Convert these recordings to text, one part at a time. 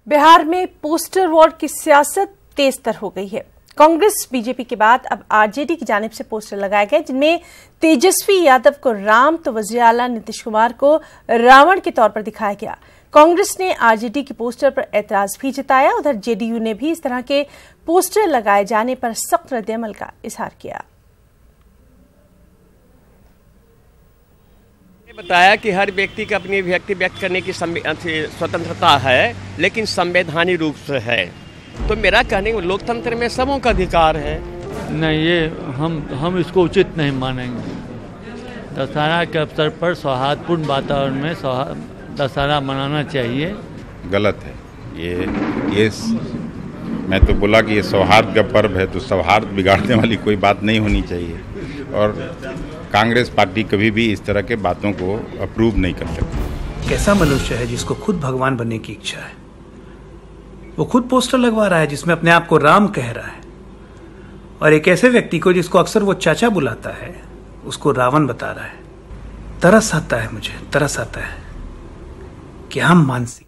बिहार में poster war की सियासत तेज तर हो गई है। कांग्रेस बीजेपी के बाद अब आरजेडी की जानिब से पोस्टर लगाए गए, जिनमें तेजस्वी यादव को राम तो वज़ीर आला नीतीश कुमार को रावण के तौर पर दिखाया गया। कांग्रेस ने आरजेडी के पोस्टर पर एतराज भी जताया। उधर जेडीयू ने भी इस तरह के पोस्टर लगाए जाने पर सख्त रद्द-ए-अमल का इजहार किया। बताया कि हर व्यक्ति को अपनी अभिव्यक्ति व्यक्त करने की स्वतंत्रता है, लेकिन संवैधानिक रूप से है। तो मेरा कहने का लोकतंत्र में सबों का अधिकार है। नहीं, ये हम इसको उचित नहीं मानेंगे। दशहरा के अवसर पर सौहार्दपूर्ण वातावरण में दशहरा मनाना चाहिए। गलत है ये मैं तो बोला कि ये सौहार्द का पर्व है, तो सौहार्द बिगाड़ने वाली कोई बात नहीं होनी चाहिए। और कांग्रेस पार्टी कभी भी इस तरह के बातों को अप्रूव नहीं कर सकती। कैसा मनुष्य है जिसको खुद भगवान बनने की इच्छा है, वो खुद पोस्टर लगवा रहा है जिसमें अपने आप को राम कह रहा है, और एक ऐसे व्यक्ति को जिसको अक्सर वो चाचा बुलाता है उसको रावण बता रहा है। तरस आता है, मुझे तरस आता है कि हम मानसिक।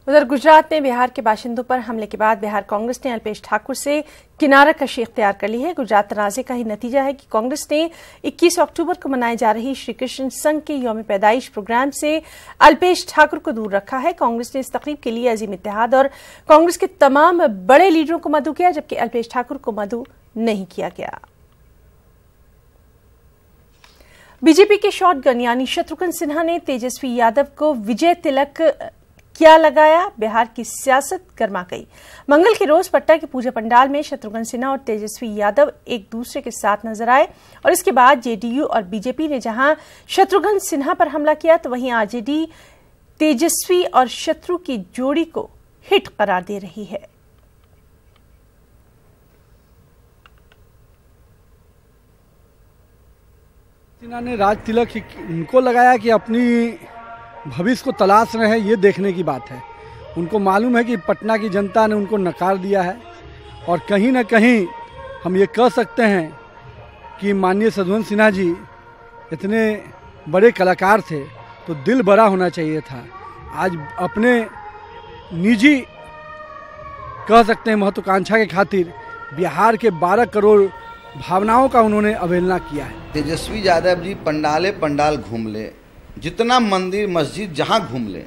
उधर गुजरात में बिहार के बाशिंदों पर हमले के बाद बिहार कांग्रेस ने अल्पेश ठाकुर से किनारा कशी इख्तियार कर ली है। गुजरात तनाज़े का ही नतीजा है कि कांग्रेस ने 21 अक्टूबर को मनाई जा रही श्री कृष्ण संघ के यौम पैदाइश प्रोग्राम से अल्पेश ठाकुर को दूर रखा है। कांग्रेस ने इस तकरीब के लिए अजीम इत्तेहाद और कांग्रेस के तमाम बड़े लीडरों को मदऊ किया, जबकि अल्पेश ठाकुर को मदऊ नहीं किया गया। बीजेपी के शॉटगन यानी शत्रुघ्न सिन्हा ने तेजस्वी यादव को विजय तिलक क्या लगाया। बिहार की सियासत गर्मा गई। मंगल के रोज पटना के पूजा पंडाल में शत्रुघ्न सिन्हा और तेजस्वी यादव एक दूसरे के साथ नजर आए, और इसके बाद जेडीयू और बीजेपी ने जहां शत्रुघ्न सिन्हा पर हमला किया, तो वहीं आरजेडी तेजस्वी और शत्रु की जोड़ी को हिट करार दे रही है। सिन्हा ने राज तिलक उनको लगाया कि अपनी भविष्य को तलाश रहे हैं, ये देखने की बात है। उनको मालूम है कि पटना की जनता ने उनको नकार दिया है, और कहीं ना कहीं हम ये कह सकते हैं कि माननीय शत्रुघ्न सिन्हा जी इतने बड़े कलाकार थे, तो दिल बड़ा होना चाहिए था। आज अपने निजी कह सकते हैं महत्वाकांक्षा के खातिर बिहार के 12 करोड़ भावनाओं का उन्होंने अवहेलना किया है। तेजस्वी यादव जी पंडाल घूम ले, जितना मंदिर मस्जिद जहां घूम ले।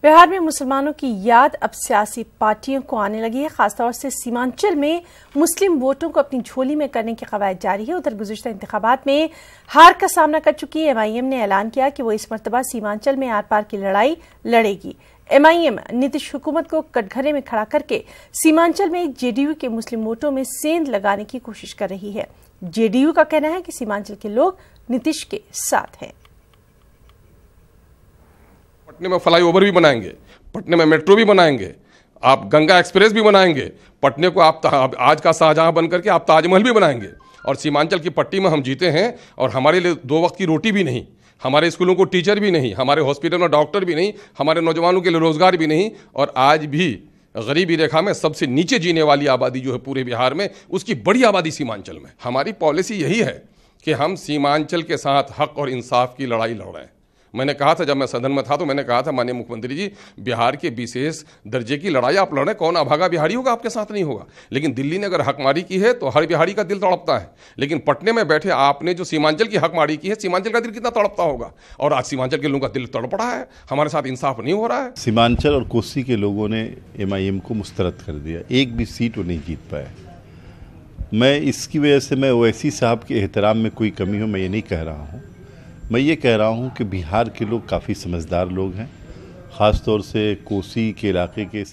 बिहार में मुसलमानों की याद अब सियासी पार्टियों को आने लगी है। खासतौर से सीमांचल में मुस्लिम वोटों को अपनी झोली में करने की कवायद जारी है। उधर गुज़िश्ता इंतखाबात में हार का सामना कर चुकी एमआईएम ने ऐलान किया कि वो इस मर्तबा सीमांचल में आर पार की लड़ाई लड़ेगी। एमआईएम नीतीश हुकूमत को कटघरे में खड़ा करके सीमांचल में जेडीयू के मुस्लिम वोटों में सेंध लगाने की कोशिश कर रही है। जेडीयू का कहना है कि सीमांचल के लोग नीतीश के साथ हैं। पटने में फ्लाईओवर भी बनाएंगे, पटने में मेट्रो भी बनाएंगे, आप गंगा एक्सप्रेस भी बनाएंगे, पटने को आप आज का शाहजहां बन करके आप ताजमहल भी बनाएंगे। और सीमांचल की पट्टी में हम जीते हैं, और हमारे लिए 2 वक्त की रोटी भी नहीं, हमारे स्कूलों को टीचर भी नहीं, हमारे हॉस्पिटल में डॉक्टर भी नहीं, हमारे नौजवानों के लिए रोजगार भी नहीं, और आज भी गरीबी रेखा में सबसे नीचे जीने वाली आबादी जो है पूरे बिहार में, उसकी बड़ी आबादी सीमांचल में। हमारी पॉलिसी यही है कि हम सीमांचल के साथ हक और इंसाफ की लड़ाई लड़ रहे हैं। मैंने कहा था, जब मैं सदन में था तो मैंने कहा था, माननीय मुख्यमंत्री जी, बिहार के विशेष दर्जे की लड़ाई आप लड़ रहे हैं, कौन अभागा बिहारी होगा आपके साथ नहीं होगा। लेकिन दिल्ली ने अगर हकमारी की है तो हर बिहारी का दिल तड़पता है, लेकिन पटने में बैठे आपने जो सीमांचल की हकमारी की है, सीमांचल का दिल कितना तड़पता होगा। और आज सीमांचल के लोगों का दिल तड़प रहा है, हमारे साथ इंसाफ नहीं हो रहा है। सीमांचल और कोसी के लोगों ने एमआईएम को मुस्तरद कर दिया, एक भी सीट वो नहीं जीत पाए। मैं इसकी वजह से मैं ओवैसी साहब के एहतराम में कोई कमी हो, मैं ये नहीं कह रहा हूँ। मैं ये कह रहा हूँ कि बिहार के लोग काफ़ी समझदार लोग हैं, ख़ास तौर से कोसी के इलाके के